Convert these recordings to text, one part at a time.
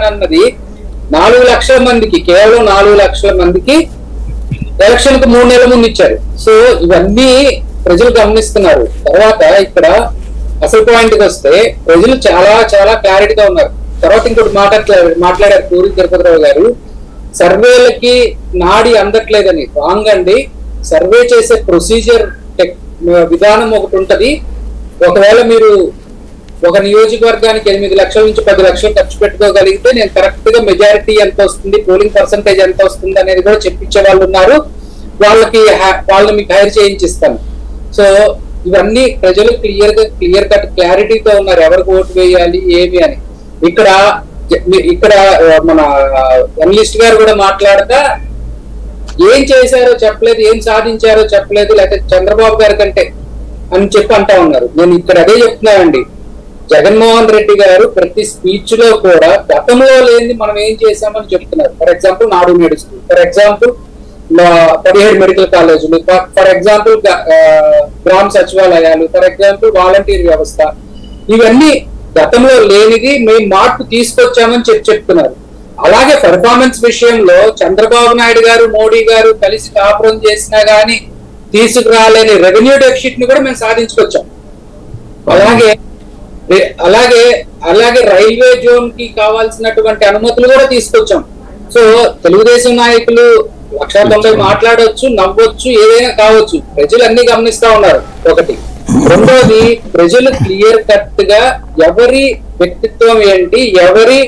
చేస్తానన్నది 4 లక్షల మందికి, కేవలం 4 లక్షల మందికి ఎలక్షన్ కు 3 నెలల ముందు ఇచ్చారు. సో ఇవన్నీ ప్రజలు గమనిస్తున్నారు. తర్వాత ఇక్కడ అసలు పాయింట్ కి వస్తే ప్రజలు చాలా చాలా క్లారిటీగా ఉన్నారు. తర్వాత ఇంకోటి మాట్లాడారు పూరి తిరుపతిరావు గారు, సర్వేలకి నాడి అందట్లేదని. రాంగ్ అండి. సర్వే చేసే ప్రొసీజర్ విధానం ఒకటి ఉంటది. ఒకవేళ మీరు ఒక నియోజకవర్గానికి 8 లక్షల నుంచి 10 లక్షలు ఖర్చు పెట్టుకోగలిగితే నేను కరెక్ట్ గా మెజారిటీ ఎంత వస్తుంది, పోలింగ్ పర్సంటేజ్ ఎంత వస్తుంది అనేది కూడా చెప్పించే వాళ్ళు ఉన్నారు. వాళ్ళని మీకు హైర్ చేయించిస్తాను. సో ఇవన్నీ ప్రజలు క్లియర్ కట్ క్లారిటీతో ఉన్నారు ఎవరికి ఓటు వేయాలి ఏమి అని. ఇక్కడ మన జర్నలిస్ట్ గారు కూడా మాట్లాడతా ఏం చేశారో చెప్పలేదు, ఏం సాధించారో చెప్పలేదు, లేకపోతే చంద్రబాబు గారి కంటే అని చెప్పి అంటా ఉన్నారు. నేను ఇక్కడ అదే చెప్తున్నానండి, జగన్మోహన్ రెడ్డి గారు ప్రతి స్పీచ్ లో కూడా గతంలో లేని మనం ఏం చేశామని చెప్తున్నారు. ఫర్ ఎగ్జాంపుల్ నాడు నేడు స్కూల్, ఫర్ ఎగ్జాంపుల్ 17 మెడికల్ కాలేజీలు, ఫర్ ఎగ్జాంపుల్ గ్రామ సచివాలయాలు, ఫర్ ఎగ్జాంపుల్ వాలంటీర్ వ్యవస్థ, ఇవన్నీ గతంలో లేనిది మేము మార్పు తీసుకొచ్చామని చెప్తున్నారు. అలాగే పెర్ఫార్మెన్స్ విషయంలో చంద్రబాబు నాయుడు గారు మోడీ గారు కలిసి కాపురం చేసినా గానీ తీసుకురాలేని రెవెన్యూ డెఫిసిట్ ని కూడా మేము సాధించుకొచ్చాం. అలాగే రైల్వే జోన్ కి కావాల్సినటువంటి అనుమతులు కూడా తీసుకొచ్చాం. సో తెలుగుదేశం నాయకులు 190 మాట్లాడవచ్చు, నవ్వచ్చు, ఏదైనా కావచ్చు, ప్రజలు అన్ని గమనిస్తా ఉన్నారు. ఒకటి. రెండోది, ప్రజలు క్లియర్ కట్ గా ఎవరి వ్యక్తిత్వం ఏంటి, ఎవరి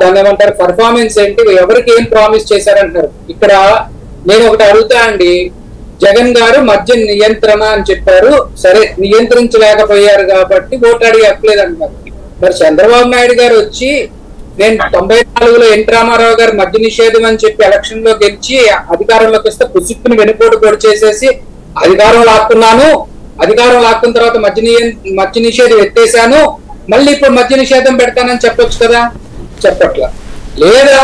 దాన్ని ఏమంటారు పర్ఫార్మెన్స్ ఏంటి, ఎవరికి ఏం ప్రామిస్ చేశారంటున్నారు. ఇక్కడ నేను ఒకటి అడుగుతా అండి, జగన్ గారు మద్య నియంత్రణ అని చెప్పారు, సరే నియంత్రించలేకపోయారు కాబట్టి ఓటు అడిగి అక్కలేదు అంటున్నారు. మరి చంద్రబాబు నాయుడు గారు వచ్చి నేను 94లో ఎన్ రామారావు గారు మద్య నిషేధం అని చెప్పి ఎలక్షన్ లో గెలిచి అధికారంలోకి వస్తే పుసుక్కుని వెనుపోటు పొడి చేసేసి అధికారం లాక్కున్నాను, అధికారం లాక్కున్న తర్వాత మద్య నిషేధం ఎత్తేసాను, మళ్ళీ ఇప్పుడు మద్య నిషేధం పెడతానని చెప్పొచ్చు కదా, చెప్పట్లా. లేదా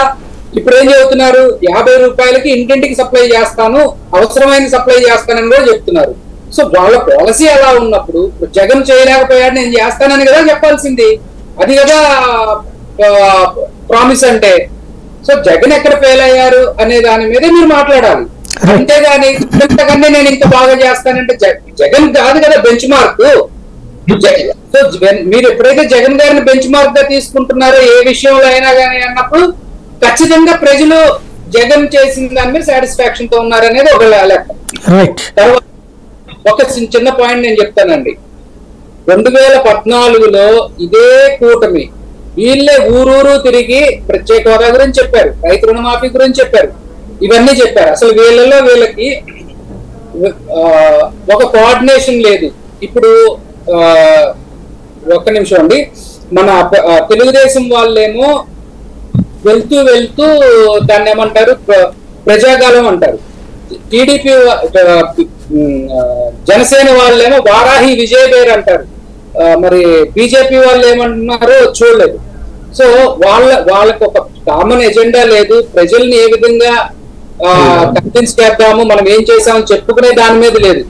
ఇప్పుడు ఏం చెబుతున్నారు, 50 రూపాయలకి ఇంటింటికి సప్లై చేస్తాను, అవసరమైన సప్లై చేస్తానని కూడా చెప్తున్నారు. సో వాళ్ళ పాలసీ అలా ఉన్నప్పుడు జగన్ చేయలేకపోయాడు, నేను చేస్తానని కదా చెప్పాల్సింది, అది కదా ప్రామిస్ అంటే. సో జగన్ ఎక్కడ ఫెయిల్ అయ్యారు అనే దాని మీద మీరు మాట్లాడాలి, అంతేగాని ఇంతకన్నా నేను ఇంకా బాగా చేస్తానంటే జగన్ కాదు కదా బెంచ్ మార్క్. సో మీరు ఎప్పుడైతే జగన్ గారిని బెంచ్ మార్క్ గా తీసుకుంటున్నారో ఏ విషయంలో అయినా కానీ అన్నప్పుడు ఖచ్చితంగా ప్రజలు జగన్ చేసిన దాని మీద సాటిస్ఫాక్షన్ తో ఉన్నారనేది ఒక లెక్క. తర్వాత ఒక చిన్న పాయింట్ నేను చెప్తానండి, 2014లో ఇదే కూటమి వీళ్ళే ఊరూరు తిరిగి ప్రత్యేక హోదా గురించి చెప్పారు, రైతు రుణమాఫీ గురించి చెప్పారు, ఇవన్నీ చెప్పారు. అసలు వీళ్ళకి ఒక కోఆర్డినేషన్ లేదు. ఇప్పుడు ఒక్క నిమిషం అండి, మన తెలుగుదేశం వాళ్ళేమో వెళ్తూ దాన్ని ఏమంటారు ప్రజాగాలం అంటారు, టీడీపీ జనసేన వాళ్ళేమో వారాహి విజయబేర్ అంటారు, మరి బీజేపీ వాళ్ళు ఏమంటున్నారో చూడలేదు. సో వాళ్ళకు ఒక కామన్ ఎజెండా లేదు, ప్రజల్ని ఏ విధంగా కన్విన్స్ చేద్దాము, మనం ఏం చేసామని చెప్పుకునే దాని మీద లేదు.